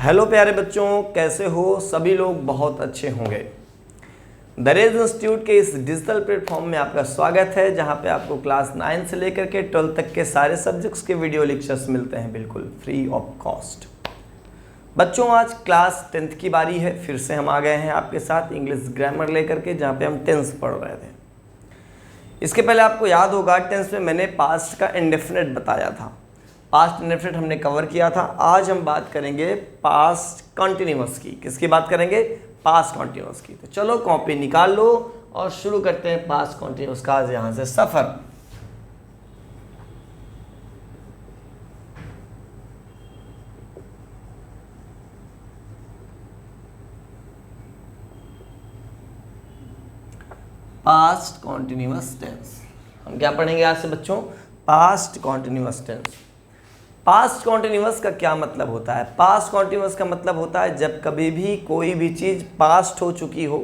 Hello प्यारे बच्चों, कैसे हो? सभी लोग बहुत अच्छे होंगे। दरेज इंस्टीट्यूट के इस डिजिटल प्लेटफॉर्म में आपका स्वागत है, जहां पे आपको क्लास 9 से लेकर के 12 तक के सारे सब्जेक्ट्स के वीडियो लेक्चर्स मिलते हैं बिल्कुल फ्री ऑफ कॉस्ट। बच्चों, आज क्लास 10th की बारी है। फिर से हम आ गए हैं आपके साथ इंग्लिश ग्रामर लेकर के, जहाँ पे हम टेंस पढ़ रहे थे। इसके पहले आपको याद होगा, टेंस में मैंने पास्ट का इंडेफिनिट बताया था। पास्ट इंडेफिनिट हमने कवर किया था। आज हम बात करेंगे पास्ट कंटिन्यूअस की। किसकी बात करेंगे? पास्ट कंटिन्यूअस की। तो चलो कॉपी निकाल लो और शुरू करते हैं पास्ट कंटिन्यूअस का आज यहाँ से सफ़र। पास्ट कॉन्टिन्यूअस टेंस हम क्या पढ़ेंगे आज से बच्चों? Past continuous tense. Past continuous का क्या मतलब होता है? पास्ट कॉन्टिन्यूअस का मतलब होता है जब कभी भी कोई भी चीज़ पास्ट हो चुकी हो,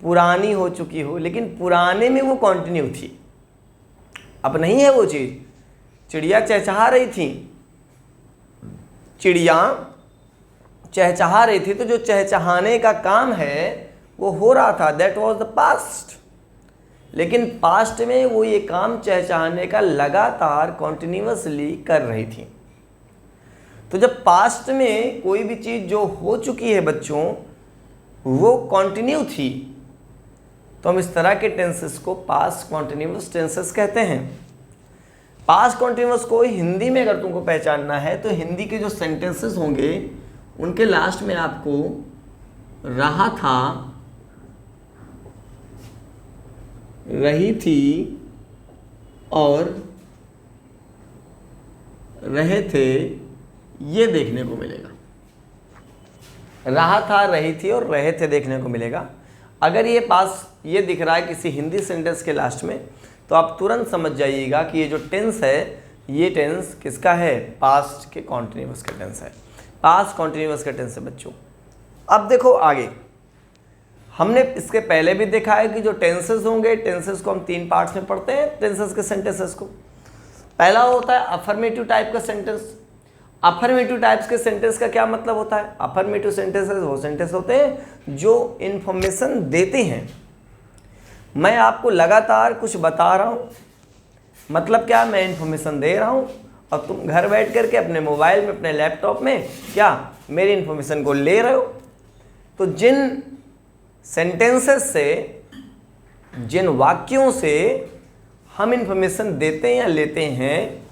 पुरानी हो चुकी हो, लेकिन पुराने में वो कंटिन्यू थी, अब नहीं है वो चीज़। चिड़िया चहचहा रही थी, चिड़िया चहचहा रही थी, तो जो चहचहाने का काम है वो हो रहा था, दैट वाज द पास्ट। लेकिन पास्ट में वो ये काम चहचहाने का लगातार कॉन्टिन्यूअसली कर रही थी। तो जब पास्ट में कोई भी चीज़ जो हो चुकी है बच्चों, वो कंटिन्यू थी, तो हम इस तरह के टेंसेस को पास्ट कॉन्टिन्यूअस टेंसेस कहते हैं। पास्ट कॉन्टिन्यूअस को हिंदी में अगर तुमको पहचानना है तो हिंदी के जो सेंटेंसेस होंगे उनके लास्ट में आपको रहा था, रही थी और रहे थे, ये देखने को मिलेगा। रहा था, रही थी और रहे थे देखने को मिलेगा। अगर ये पास ये दिख रहा है किसी हिंदी सेंटेंस के लास्ट में, तो आप तुरंत समझ जाइएगा कि ये जो टेंस है, ये टेंस किसका है? पास्ट के कॉन्टिन्यूअस का टेंस है। पास्ट कॉन्टिन्यूअस का टेंस है बच्चों। अब देखो आगे, हमने इसके पहले भी देखा है कि जो टेंसेस होंगे, टेंसेस को हम 3 पार्ट्स में पढ़ते हैं। टेंसेस के सेंटेंसेस को पहला होता है अफर्मेटिव टाइप का सेंटेंस। अफर्मेटिव टाइप्स के सेंटेंस का क्या मतलब होता है? अफर्मेटिव सेंटेंसेस वो सेंटेंस होते हैं जो इंफॉर्मेशन देते हैं। मैं आपको लगातार कुछ बता रहा हूँ, मतलब क्या? मैं इंफॉर्मेशन दे रहा हूँ और तुम घर बैठ करके अपने मोबाइल में, अपने लैपटॉप में क्या मेरी इंफॉर्मेशन को ले रहे हो। तो जिन सेंटेंसेस से, जिन वाक्यों से हम इंफॉर्मेशन देते हैं या लेते हैं,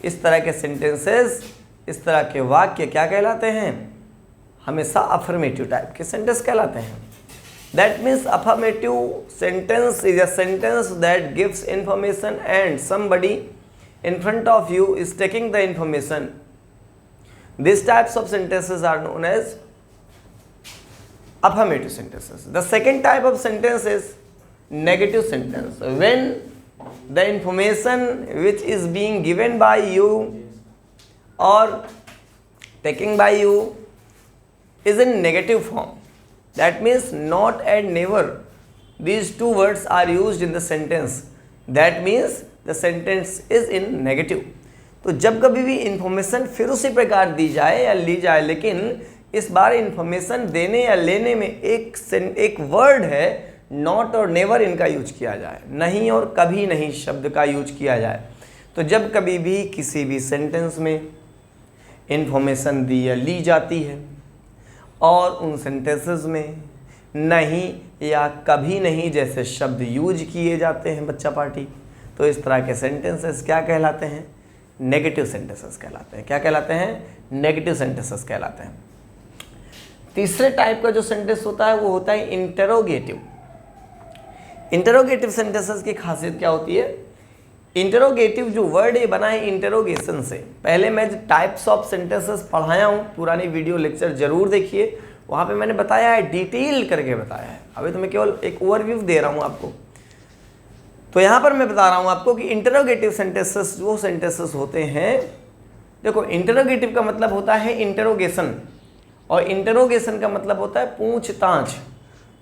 इस तरह के सेंटेंसेस, इस तरह के वाक्य क्या कहलाते हैं? हमेशा अफर्मेटिव टाइप के सेंटेंस कहलाते हैं। That means affirmative sentence is a sentence that gives information and somebody in front of you is taking the information. These types of sentences are known as affirmative sentences. The second type of sentence is negative sentence. When the information which is being given by you or taken by you is in negative form. That means not and never. These two words are used in the sentence. That means the sentence is in negative. तो जब कभी भी information फिर उसी प्रकार दी जाए या ली जाए, लेकिन इस बार इंफॉर्मेशन देने या लेने में एक वर्ड है नॉट और नेवर, इनका यूज किया जाए, नहीं और कभी नहीं शब्द का यूज किया जाए। तो जब कभी भी किसी भी सेंटेंस में इंफॉर्मेशन दी या ली जाती है और उन सेंटेंसेस में नहीं या कभी नहीं जैसे शब्द यूज किए जाते हैं बच्चा पार्टी, तो इस तरह के सेंटेंसेस क्या कहलाते हैं? नेगेटिव सेंटेंसेस कहलाते हैं। क्या कहलाते हैं? नेगेटिव सेंटेंसेस कहलाते हैं। तीसरे टाइप का जो सेंटेंस होता है वो होता है इंटरोगेटिव। इंटरोगेटिव सेंटेंसेस की खासियत क्या होती है? इंटरोगेटिव जो वर्ड ये बना है इंटरोगेशन से। पहले मैं जो टाइप्स ऑफ सेंटेंसेस पढ़ाया हूँ, पुरानी वीडियो लेक्चर जरूर देखिए, वहाँ पे मैंने बताया है, डिटेल करके बताया है। अभी तो मैं केवल एक ओवरव्यू दे रहा हूँ आपको। तो यहाँ पर मैं बता रहा हूँ आपको कि इंटरोगेटिव सेंटेंसेस वो सेंटेंसेस होते हैं, देखो इंटरोगेटिव का मतलब होता है इंटरोगेशन, और इंटरोगेशन का मतलब होता है पूछताछ।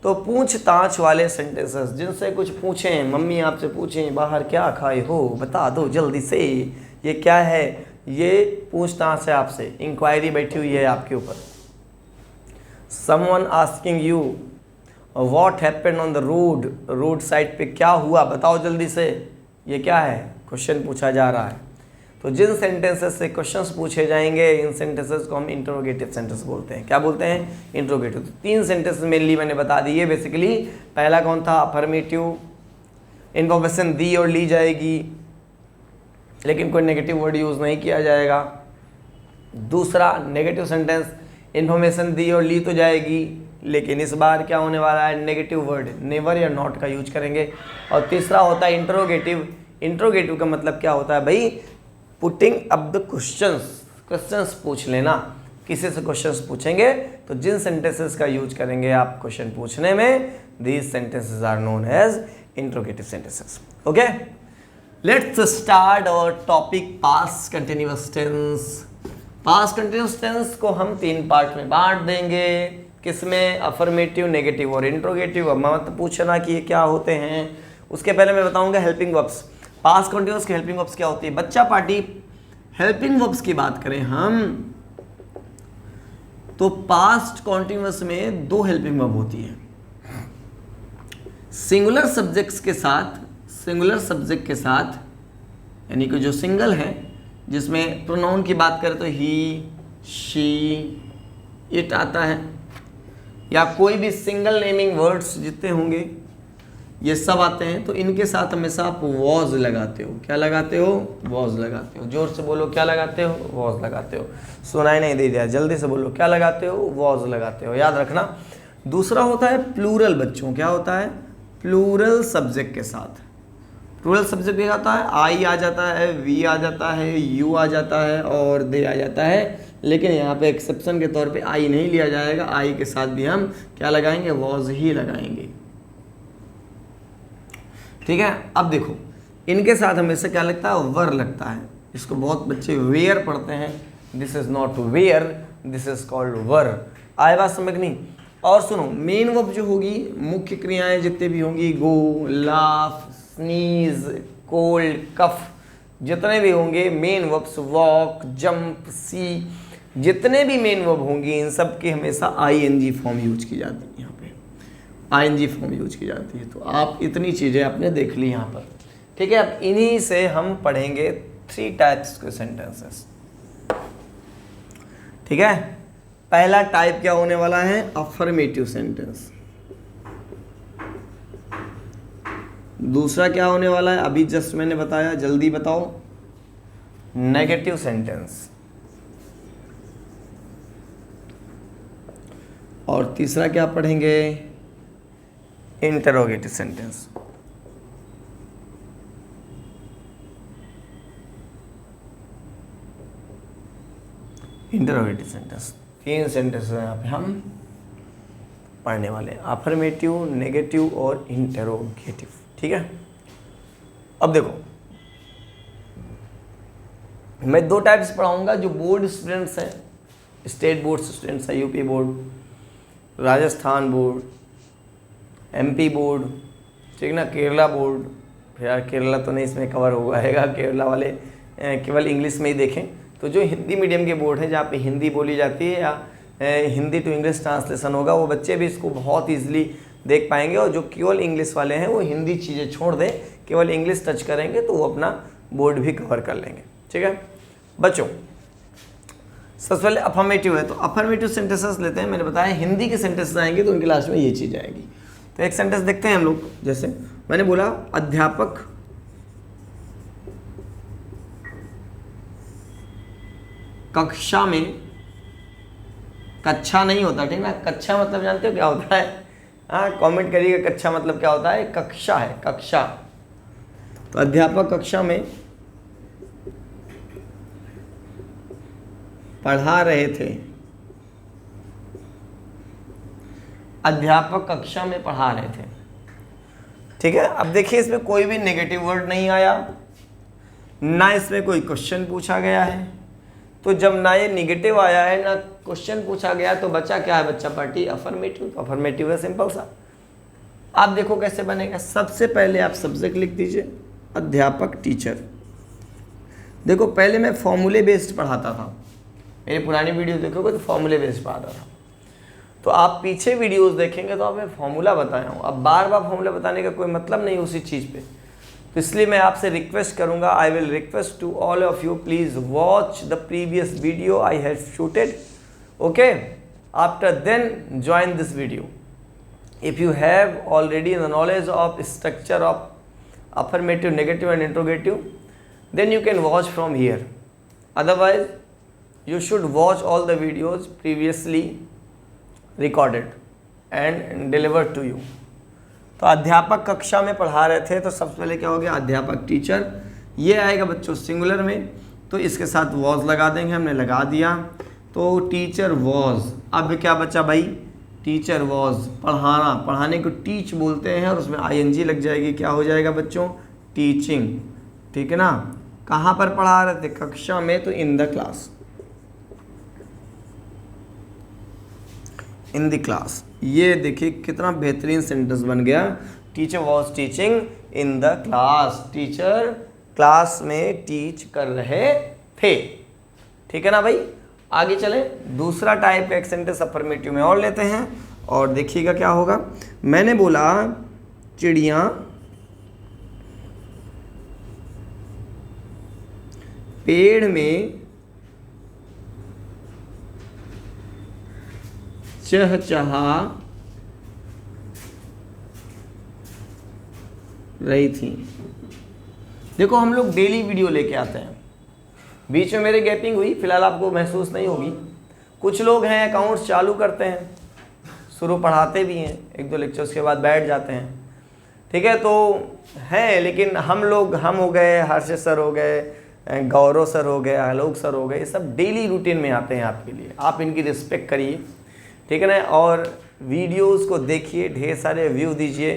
तो पूछताछ वाले सेंटेंसेस, जिनसे कुछ पूछें, मम्मी आपसे पूछें बाहर क्या खाए हो, बता दो जल्दी से, ये क्या है, ये पूछताछ है आपसे, इंक्वायरी बैठी हुई है आपके ऊपर। Someone asking you what happened on the road, road side पे क्या हुआ बताओ जल्दी से, ये क्या है, क्वेश्चन पूछा जा रहा है। तो जिन सेंटेंसेस से क्वेश्चंस पूछे जाएंगे इन सेंटेंसेस को हम इंटरोगेटिव सेंटेंस बोलते हैं। क्या बोलते हैं? इंटरोगेटिव। तो 3 सेंटेंस मेनली मैंने बता दिए बेसिकली। पहला कौन था? अफर्मेटिव, इन्फॉर्मेशन दी और ली जाएगी लेकिन कोई नेगेटिव वर्ड यूज़ नहीं किया जाएगा। दूसरा नेगेटिव सेंटेंस, इन्फॉर्मेशन दी और ली तो जाएगी लेकिन इस बार क्या होने वाला है, नेगेटिव वर्ड नेवर या नॉट का यूज करेंगे। और तीसरा होता है इंटरोगेटिव। इंटरोगेटिव का मतलब क्या होता है भाई? Putting up the questions, questions पूछ लेना। किसी से क्वेश्चंस पूछेंगे तो जिन सेंटेंसेस का यूज करेंगे आप क्वेश्चन पूछने में, these sentences are known as interrogative sentences. Okay, let's start our topic past continuous tense. Past continuous tense को हम 3 पार्ट में बांट देंगे। किसमें? अफर्मेटिव, नेगेटिव और इंट्रोगेटिव। अब मत पूछना कि ये क्या होते हैं, उसके पहले मैं बताऊंगा हेल्पिंग वर्ब्स। पास्ट कंटिन्यूअस की हेल्पिंग वर्ब्स क्या होती है? बच्चा पार्टी हेल्पिंग वर्ब्स की बात करें हम तो पास्ट कंटिन्यूअस में 2 हेल्पिंग वर्ब होती है। सिंगुलर सब्जेक्ट्स के साथ, सिंगुलर सब्जेक्ट के साथ यानी कि जो सिंगल है, जिसमें प्रोनाउन की बात करें तो ही, शी, इट आता है, या कोई भी सिंगल नेमिंग वर्ड्स जितने होंगे ये सब आते हैं। तो इनके साथ हमेशा आप वॉज लगाते हो। क्या लगाते हो? वॉज लगाते हो। जोर से बोलो, क्या लगाते हो? वॉज लगाते हो। सुनाई नहीं दे दिया, जल्दी से बोलो, क्या लगाते हो? वॉज लगाते हो। याद रखना। दूसरा होता है प्लूरल बच्चों। क्या होता है? प्लूरल सब्जेक्ट के साथ। प्लूरल सब्जेक्ट क्या आता है? आई आ जाता है, वी आ जाता है, यू आ जाता है और दे आ जाता है। लेकिन यहाँ पे एक्सेप्शन के तौर पे आई नहीं लिया जाएगा। आई के साथ भी हम क्या लगाएंगे? वॉज ही लगाएंगे। ठीक है। अब देखो, इनके साथ हमेशा क्या लगता है? वर लगता है। इसको बहुत बच्चे वेयर पढ़ते हैं। This is not where, this is called were. आए बात समझ नहीं? और सुनो, मेन वर्ब जो होगी, मुख्य क्रियाएं जितने भी होंगी, गो, लाफ, स्नीज, कोल्ड, कफ, जितने भी होंगे मेन वर्ब्स, वॉक, जंप, सी, जितने भी मेन वर्ब होंगी इन सब की हमेशा आईएनजी फॉर्म यूज की जाती है। यहाँ पे आईएनजी फॉर्म यूज की जाती है। तो आप इतनी चीज़ें आपने देख ली यहाँ पर। ठीक है। अब इन्हीं से हम पढ़ेंगे 3 टाइप्स के सेंटेंसेस। ठीक है। पहला टाइप क्या होने वाला है? Affirmative sentence. दूसरा क्या होने वाला है? अभी जस्ट मैंने बताया, जल्दी बताओ। Negative sentence. और तीसरा क्या पढ़ेंगे? Interrogative sentence. Interrogative sentence 3 sentence यहाँ पे हम पढ़ने वाले हैं, अफर्मेटिव, नेगेटिव और इंटरोगेटिव। ठीक है। अब देखो, मैं 2 टाइप्स पढ़ाऊंगा। जो बोर्ड स्टूडेंट्स हैं, स्टेट बोर्ड स्टूडेंट्स हैं, UP board, Rajasthan board, MP board, ठीक ना, केरला बोर्ड। यार केरला तो नहीं इसमें कवर होगा, केरला वाले केवल इंग्लिश में ही देखें। तो जो हिंदी मीडियम के बोर्ड है, जहाँ पे हिंदी बोली जाती है या हिंदी टू इंग्लिश ट्रांसलेशन होगा, वो बच्चे भी इसको बहुत ईजिली देख पाएंगे। और जो केवल इंग्लिश वाले हैं वो हिंदी चीज़ें छोड़ दें, केवल इंग्लिश टच करेंगे तो वो अपना बोर्ड भी कवर कर लेंगे। ठीक है बच्चों। सबसे पहले अफर्मेटिव है, तो अफर्मेटिव सेंटेंसेस लेते हैं। मैंने बताया हिंदी के सेंटेंसेस आएंगे तो उनके लास्ट में ये चीज़ आएगी। तो एक सेंटेंस देखते हैं हम लोग। जैसे मैंने बोला, अध्यापक कक्षा में, कक्षा नहीं होता, ठीक ना, कक्षा मतलब जानते हो क्या होता है? हाँ, कमेंट करिएगा कक्षा मतलब क्या होता है। कक्षा है, कक्षा। तो अध्यापक कक्षा में पढ़ा रहे थे। अध्यापक कक्षा में पढ़ा रहे थे। ठीक है। अब देखिए, इसमें कोई भी नेगेटिव वर्ड नहीं आया, ना इसमें कोई क्वेश्चन पूछा गया है। तो जब ना ये निगेटिव आया है ना क्वेश्चन पूछा गया, तो बच्चा क्या है? बच्चा पार्टी अफर्मेटिव। तो अफर्मेटिव है, सिंपल सा। आप देखो कैसे बनेगा। सबसे पहले आप सब्जेक्ट लिख दीजिए, अध्यापक, टीचर। देखो, पहले मैं फॉर्मूले बेस्ड पढ़ाता था, मेरी पुरानी वीडियो देखोगे तो फॉर्मूले बेस्ड पढ़ाता था। तो आप पीछे वीडियोस देखेंगे तो आप मैं फॉर्मूला बताया हूँ, अब बार बार फॉर्मूला बताने का कोई मतलब नहीं उसी चीज़ पे। तो इसलिए मैं आपसे रिक्वेस्ट करूँगा, I will request to all of you, please watch the previous video I have shooted, okay, after then join this video. If you have already the knowledge of structure of affirmative, negative and interrogative, then you can watch from here. Otherwise, you should watch all the videos previously recorded and delivered to you. तो अध्यापक कक्षा में पढ़ा रहे थे, तो सबसे पहले क्या हो गया, अध्यापक टीचर, ये आएगा बच्चों सिंगुलर में, तो इसके साथ वॉज लगा देंगे, हमने लगा दिया, तो टीचर वॉज। अब क्या बचा भाई, टीचर वॉज, पढ़ाना, पढ़ाने को टीच बोलते हैं और उसमें आईएनजी लग जाएगी, क्या हो जाएगा बच्चों, टीचिंग, ठीक है ना। कहाँ पर पढ़ा रहे थे, कक्षा में, तो in the class, in the class. ये देखिए कितना बेहतरीन सेंटेंस बन गया, teacher was teaching in the class, teacher class में टीच कर रहे थे, ठीक है ना भाई। आगे चले, दूसरा टाइप का एक सेंटेंस अफर्मेटिव में और लेते हैं और देखिएगा क्या होगा। मैंने बोला चिड़िया पेड़ में चहचहा रही थी। देखो हम लोग डेली वीडियो लेके आते हैं, बीच में मेरे गैपिंग हुई, फिलहाल आपको महसूस नहीं होगी। कुछ लोग हैं अकाउंट्स चालू करते हैं, शुरू पढ़ाते भी हैं, एक दो लेक्चर्स के बाद बैठ जाते हैं, ठीक है, तो हैं, लेकिन हम लोग, हम हो गए, हर्ष सर हो गए, गौरव सर हो गए, आलोक सर हो गए, ये सब डेली रूटीन में आते हैं आपके लिए, आप इनकी रिस्पेक्ट करिए, ठीक है ना, और वीडियोस को देखिए, ढेर सारे व्यू दीजिए,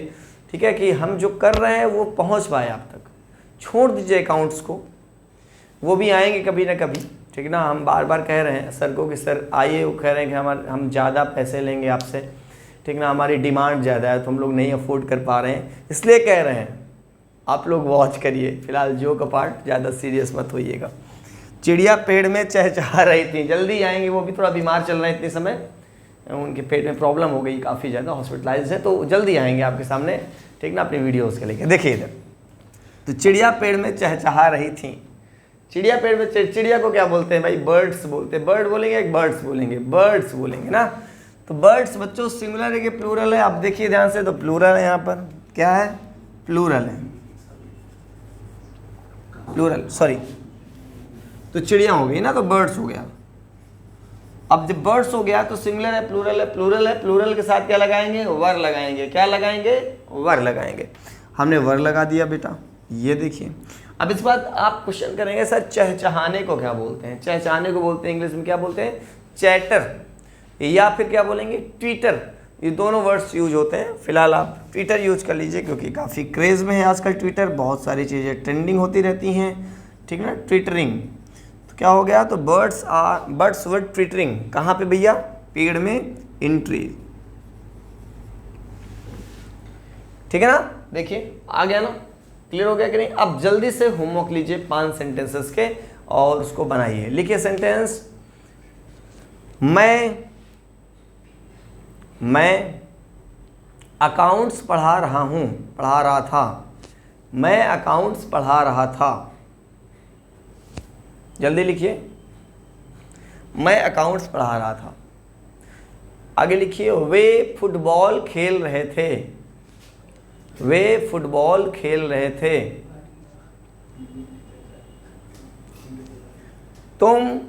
ठीक है, कि हम जो कर रहे हैं वो पहुंच पाए आप तक। छोड़ दीजिए अकाउंट्स को, वो भी आएंगे कभी ना कभी, ठीक ना। हम बार बार कह रहे हैं सर को कि सर आइए, वो कह रहे हैं कि हम ज़्यादा पैसे लेंगे आपसे, ठीक ना, हमारी डिमांड ज़्यादा है, तो हम लोग नहीं अफोर्ड कर पा रहे हैं, इसलिए कह रहे हैं आप लोग वॉच करिए। फिलहाल जो का पार्ट ज़्यादा सीरियस मत होइएगा। चिड़िया पेड़ में चहचहा रही थी, जल्दी आएंगे, वो भी थोड़ा बीमार चल रहे हैं इतने समय, उनके पेट में प्रॉब्लम हो गई काफ़ी ज़्यादा, हॉस्पिटलाइज है, तो जल्दी आएंगे आपके सामने, ठीक ना, अपनी वीडियोज़ के लेके। देखिए इधर, तो चिड़िया पेड़ में चहचहा रही थी। चिड़िया पेड़ में, चिड़िया को क्या बोलते हैं भाई, बर्ड्स बोलते हैं। बर्ड बोलेंगे एक बर्ड्स बोलेंगे, बर्ड्स बोलेंगे ना। तो बर्ड्स बच्चों सिंगुलर है कि प्लूरल है, आप देखिए ध्यान से, तो प्लूरल है, यहाँ पर क्या है, प्लूरल है, प्लूरल, सॉरी, तो चिड़िया हो गई ना, तो बर्ड्स हो गया। अब जब बर्ड्स हो गया तो सिंगुलर है, प्लूरल है, प्लूरल है, प्लूरल के साथ क्या लगाएंगे, वर लगाएंगे, क्या लगाएंगे, वर लगाएंगे। हमने वर लगा दिया बेटा, ये देखिए। अब इस बात आप क्वेश्चन करेंगे सर चहचहाने को क्या बोलते हैं, चहचहाने को बोलते हैं इंग्लिश में क्या बोलते हैं, चैटर, या फिर क्या बोलेंगे, ट्विटर, ये दोनों वर्ड्स यूज होते हैं। फिलहाल आप ट्विटर यूज कर लीजिए, क्योंकि काफ़ी क्रेज़ में है आजकल ट्विटर, बहुत सारी चीज़ें ट्रेंडिंग होती रहती हैं, ठीक ना, ट्विटरिंग। तो क्या हो गया, तो बर्ड्स वर ट्विटरिंग, कहाँ पे भैया, पेड़ में, इन ट्री, ठीक है ना। देखिए आ गया ना, क्लियर हो गया कि नहीं। अब जल्दी से होमवर्क लीजिए 5 सेंटेंसेस के और उसको बनाइए। लिखिए सेंटेंस, मैं अकाउंट्स पढ़ा रहा था, मैं अकाउंट्स पढ़ा रहा था। जल्दी लिखिए, मैं अकाउंट्स पढ़ा रहा था। आगे लिखिए, वे फुटबॉल खेल रहे थे, वे फुटबॉल खेल रहे थे। तुम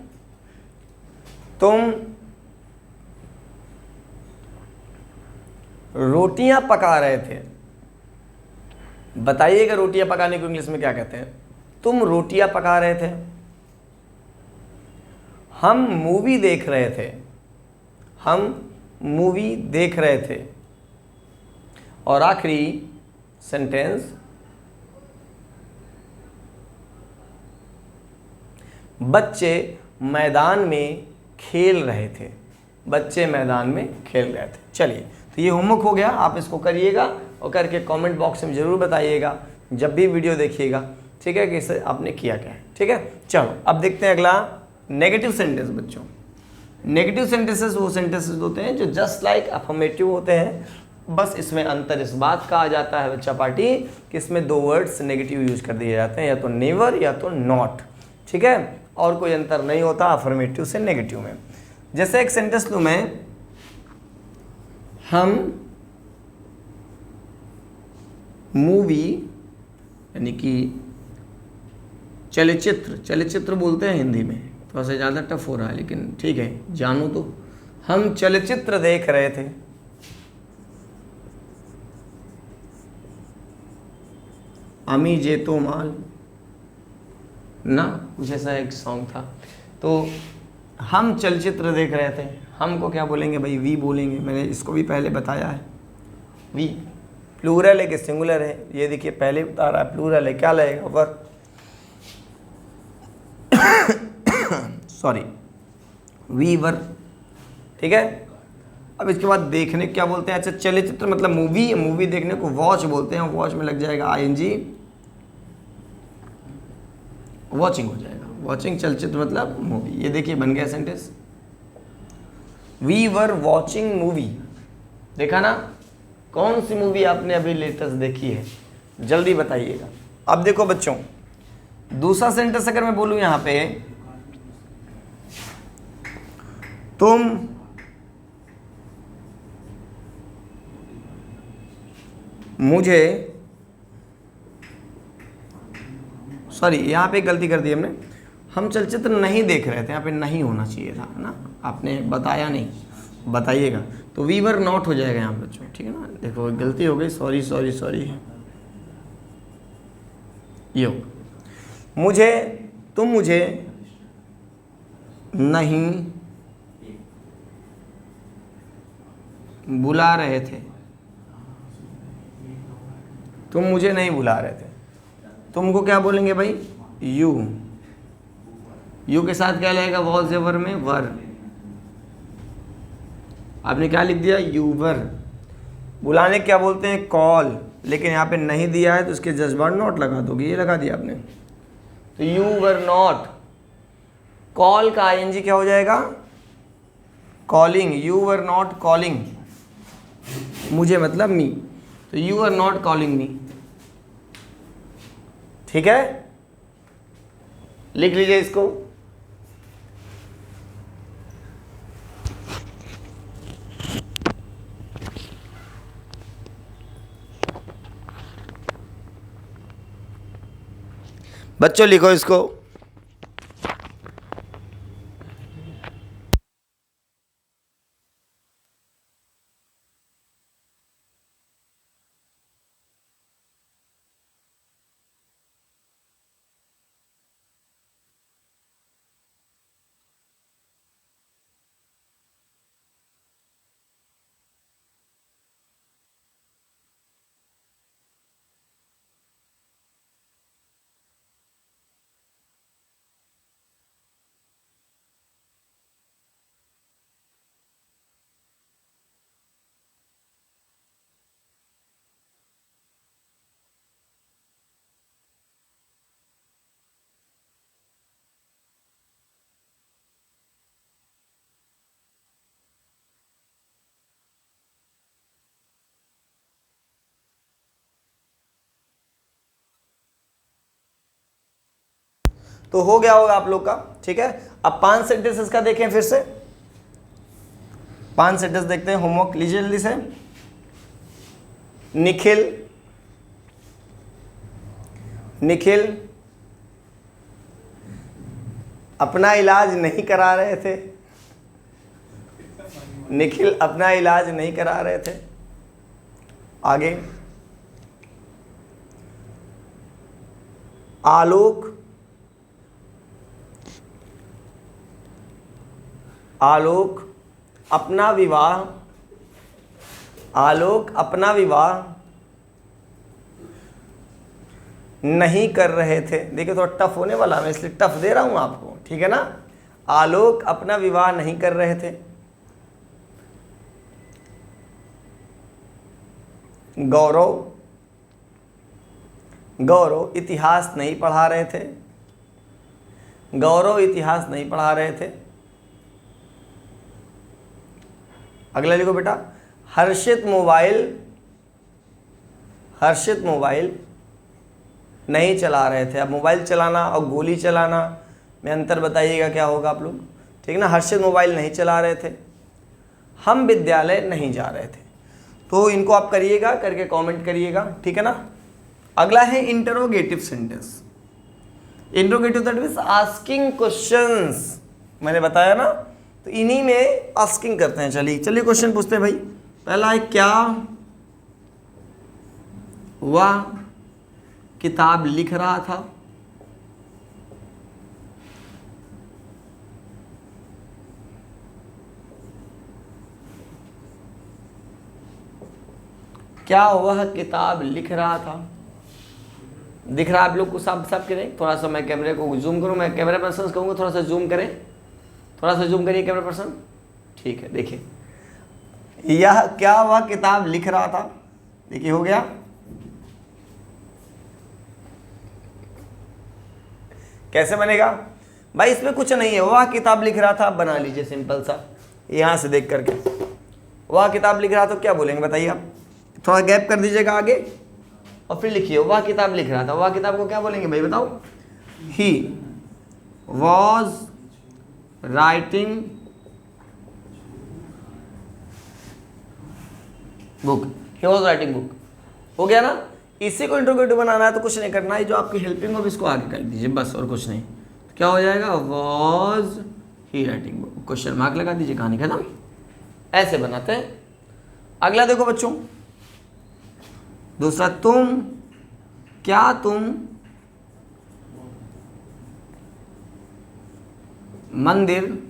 रोटियां पका रहे थे। बताइएगा रोटियां पकाने को इंग्लिश में क्या कहते हैं। तुम रोटियां पका रहे थे, हम मूवी देख रहे थे, हम मूवी देख रहे थे। और आखिरी सेंटेंस, बच्चे मैदान में खेल रहे थे, बच्चे मैदान में खेल रहे थे। चलिए, तो ये होमवर्क हो गया, आप इसको करिएगा और करके कमेंट बॉक्स में ज़रूर बताइएगा जब भी वीडियो देखिएगा, ठीक है, कि इसे आपने किया क्या है, ठीक है। चलो अब देखते हैं अगला नेगेटिव सेंटेंस बच्चों। नेगेटिव सेंटेंसेस वो सेंटेंसेस होते हैं जो जस्ट लाइक अफर्मेटिव होते हैं, बस इसमें अंतर इस बात का आ जाता है बच्चा पार्टी कि इसमें दो वर्ड्स नेगेटिव यूज कर दिए जाते हैं, या तो नेवर या तो नॉट, ठीक है, और कोई अंतर नहीं होता अफर्मेटिव से नेगेटिव में। जैसे एक सेंटेंस लूँ मैं, हम मूवी यानी कि चलचित्र, चलचित्र बोलते हैं हिंदी में, थोड़ा सा ज़्यादा टफ हो रहा है लेकिन ठीक है जानो तो, हम चलचित्र देख रहे थे। अमी जे तो माल ना, कुछ ऐसा एक सॉन्ग था। तो हम चलचित्र देख रहे थे, हम को क्या बोलेंगे भाई? वी बोलेंगे। मैंने इसको भी पहले बताया है, वी प्लूरल है कि सिंगुलर है, ये देखिए पहले बता रहा है प्लूरल है, क्या लगेगा? वर, सॉरी, वी वर, ठीक है। अब इसके बाद देखने क्या बोलते हैं? अच्छा, चलचित्र मतलब मूवी, मूवी देखने को वॉच बोलते हैं, वॉच में लग जाएगा आईएनजी, वॉचिंग हो जाएगा, वॉचिंग। चलचित्र मतलब मूवी। ये देखिए बन गया sentence, we were watching movie. देखा ना? कौन सी मूवी आपने अभी लेटेस्ट देखी है? जल्दी बताइएगा। अब देखो बच्चों, दूसरा सेंटेंस अगर मैं बोलूं यहां पे, तुम मुझे, सॉरी यहाँ पे गलती कर दी हमने, हम चलचित्र नहीं देख रहे थे, यहाँ पे नहीं होना चाहिए था ना, आपने बताया नहीं, बताइएगा। तो वी वर नॉट हो जाएगा यहाँ पे बच्चों, ठीक है ना। देखो गलती हो गई, सॉरी सॉरी सॉरी। यो, मुझे, तुम मुझे नहीं बुला रहे थे, तुम मुझे नहीं बुला रहे थे। तुमको क्या बोलेंगे भाई? यू। यू के साथ क्या लगेगा? वॉज या वर में? वर। आपने क्या लिख दिया? You were. बुलाने क्या बोलते हैं? कॉल। लेकिन यहाँ पे नहीं दिया है तो इसके जज्बात नॉट लगा दोगे, ये लगा दिया आपने। तो यू वर नॉट, कॉल का आईएनजी क्या हो जाएगा? Calling. You were not calling, मुझे मतलब मी, तो you are not calling me, ठीक है। लिख लीजिए इसको। बच्चों लिखो इसको। तो हो गया होगा आप लोग का, ठीक है। अब 5 सेंटेंसेस का देखें फिर से, 5 सेंटेंस देखते हैं, होमवर्क लीजिए जल्दी से। निखिल, निखिल अपना इलाज नहीं करा रहे थे, निखिल अपना इलाज नहीं करा रहे थे। आगे, आलोक, आलोक अपना विवाह, आलोक अपना विवाह नहीं कर रहे थे। देखिए थोड़ा टफ होने वाला, मैं इसलिए टफ दे रहा हूं आपको, ठीक है ना। आलोक अपना विवाह नहीं कर रहे थे। गौरव, गौरव इतिहास नहीं पढ़ा रहे थे, गौरव इतिहास नहीं पढ़ा रहे थे। अगला लिखो बेटा, हर्षित मोबाइल नहीं चला रहे थे। अब मोबाइल चलाना और गोली चलाना में अंतर बताइएगा क्या होगा आप लोग, ठीक है ना। हर्षित मोबाइल नहीं चला रहे थे, हम विद्यालय नहीं जा रहे थे। तो इनको आप करिएगा, करके कमेंट करिएगा, ठीक है ना। अगला है interrogative sentence. Interrogative that means asking questions, मैंने बताया ना, तो इन्हीं में आस्किंग करते हैं। चलिए क्वेश्चन पूछते हैं भाई। पहला है, क्या वह किताब लिख रहा था? क्या वह किताब लिख रहा था? दिख रहा है आप लोग को सब करें? थोड़ा सा मैं कैमरे को जूम करूं, मैं कैमरा पर्सन कहूँगा थोड़ा सा जूम करें, थोड़ा सा जूम करिए कैमरा पर्सन, ठीक है। देखिए, यह क्या वह किताब लिख रहा था, देखिए हो गया। कैसे बनेगा भाई? इसमें कुछ नहीं है, वह किताब लिख रहा था, आप बना लीजिए सिंपल सा, यहां से देख करके। वह किताब लिख रहा था, तो क्या बोलेंगे बताइए आप? थोड़ा गैप कर दीजिएगा आगे और फिर लिखिए, वह किताब लिख रहा था। वह किताब को क्या बोलेंगे भाई बताओ? He was writing book, he was writing book, हो गया ना। इसी को इंट्रोगेटिव बनाना है तो कुछ नहीं करना है, जो आपकी हेल्पिंग हो इसको आगे कर दीजिए बस, और कुछ नहीं। तो क्या हो जाएगा? Was he writing book, question mark लगा दीजिए, कहानी खत्म। ऐसे बनाते हैं। अगला देखो बच्चों, दूसरा, क्या तुम मंदिर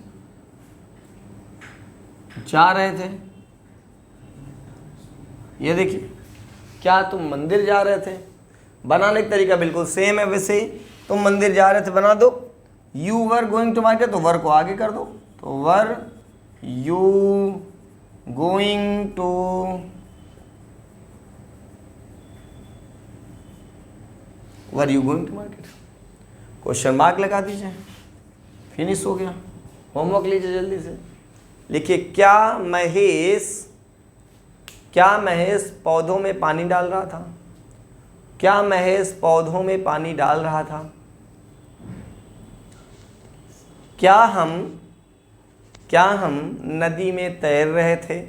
जा रहे थे? ये देखिए, क्या तुम मंदिर जा रहे थे? बनाने का तरीका बिल्कुल सेम है वैसे ही। तुम मंदिर जा रहे थे बना दो, you were going to market, तो वर को आगे कर दो, तो were you going to market, question mark लगा दीजिए, फिनिश हो गया। होमवर्क लीजिए जल्दी से, लिखिए, क्या महेश पौधों में पानी डाल रहा था? क्या महेश पौधों में पानी डाल रहा था? क्या हम नदी में तैर रहे थे?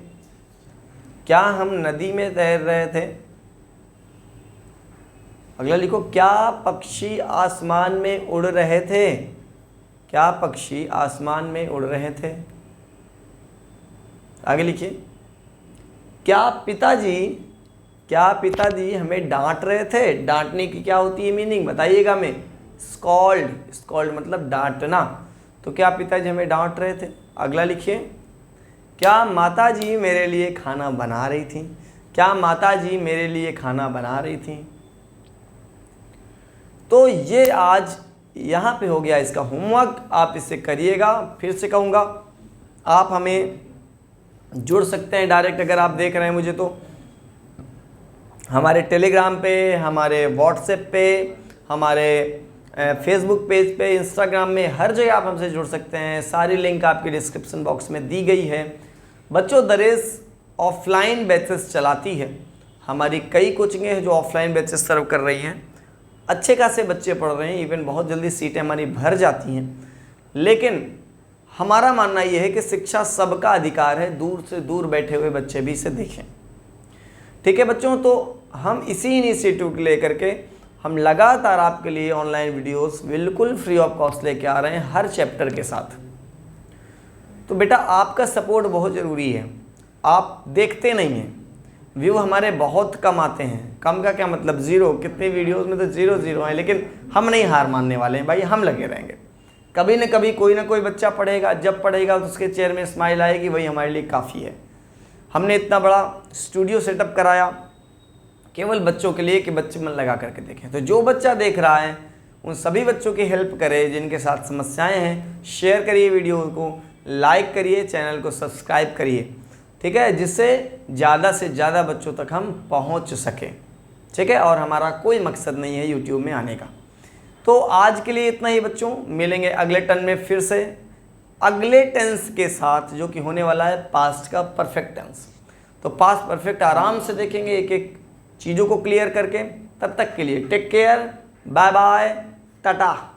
क्या हम नदी में तैर रहे थे? अगला लिखो, क्या पक्षी आसमान में उड़ रहे थे? क्या पक्षी आसमान में उड़ रहे थे? आगे लिखिए, क्या पिताजी हमें डांट रहे थे? डांटने की क्या होती है मीनिंग बताइएगा में? स्कॉल्ड मतलब डांटना। तो क्या पिताजी हमें डांट रहे थे? अगला लिखिए, क्या माताजी मेरे लिए खाना बना रही थी? क्या माताजी मेरे लिए खाना बना रही थी? तो ये आज यहाँ पे हो गया इसका होमवर्क, आप इसे करिएगा। फिर से कहूँगा, आप हमें जुड़ सकते हैं डायरेक्ट, अगर आप देख रहे हैं मुझे तो हमारे टेलीग्राम पे, हमारे व्हाट्सएप पे, हमारे फेसबुक पेज पे, इंस्टाग्राम में, हर जगह आप हमसे जुड़ सकते हैं। सारी लिंक आपके डिस्क्रिप्शन बॉक्स में दी गई है। बच्चों, दरेस ऑफलाइन बैचेस चलाती है, हमारी कई कोचिंगें हैं जो ऑफलाइन बैचेस सर्व कर रही हैं। अच्छे खासे बच्चे पढ़ रहे हैं, इवन बहुत जल्दी सीटें हमारी भर जाती हैं। लेकिन हमारा मानना यह है कि शिक्षा सबका अधिकार है, दूर से दूर बैठे हुए बच्चे भी इसे देखें। ठीक है बच्चों, तो हम इसी इनिशिएटिव लेकर के हम लगातार आपके लिए ऑनलाइन वीडियोस बिल्कुल फ्री ऑफ कॉस्ट लेके आ रहे हैं, हर चैप्टर के साथ। तो बेटा, आपका सपोर्ट बहुत ज़रूरी है। आप देखते नहीं हैं, व्यू हमारे बहुत कम आते हैं। कम का क्या मतलब? ज़ीरो। कितने वीडियोस में तो ज़ीरो हैं, लेकिन हम नहीं हार मानने वाले हैं भाई, हम लगे रहेंगे। कभी न कभी कोई ना कोई बच्चा पढ़ेगा, जब पढ़ेगा तो उसके चेहरे में स्माइल आएगी, वही हमारे लिए काफ़ी है। हमने इतना बड़ा स्टूडियो सेटअप कराया केवल बच्चों के लिए कि बच्चे मन लगा करके देखें। तो जो बच्चा देख रहा है उन सभी बच्चों की हेल्प करें जिनके साथ समस्याएं हैं। शेयर करिए वीडियो को, लाइक करिए, चैनल को सब्सक्राइब करिए, ठीक है, जिससे ज़्यादा से ज़्यादा बच्चों तक हम पहुंच सकें। ठीक है, और हमारा कोई मकसद नहीं है यूट्यूब में आने का। तो आज के लिए इतना ही बच्चों, मिलेंगे अगले टर्न में फिर से। अगले टेंस के साथ जो कि होने वाला है पास्ट का परफेक्ट टेंस। तो पास्ट परफेक्ट आराम से देखेंगे एक एक चीज़ों को क्लियर करके। तब तक के लिए take care, bye bye, Tata.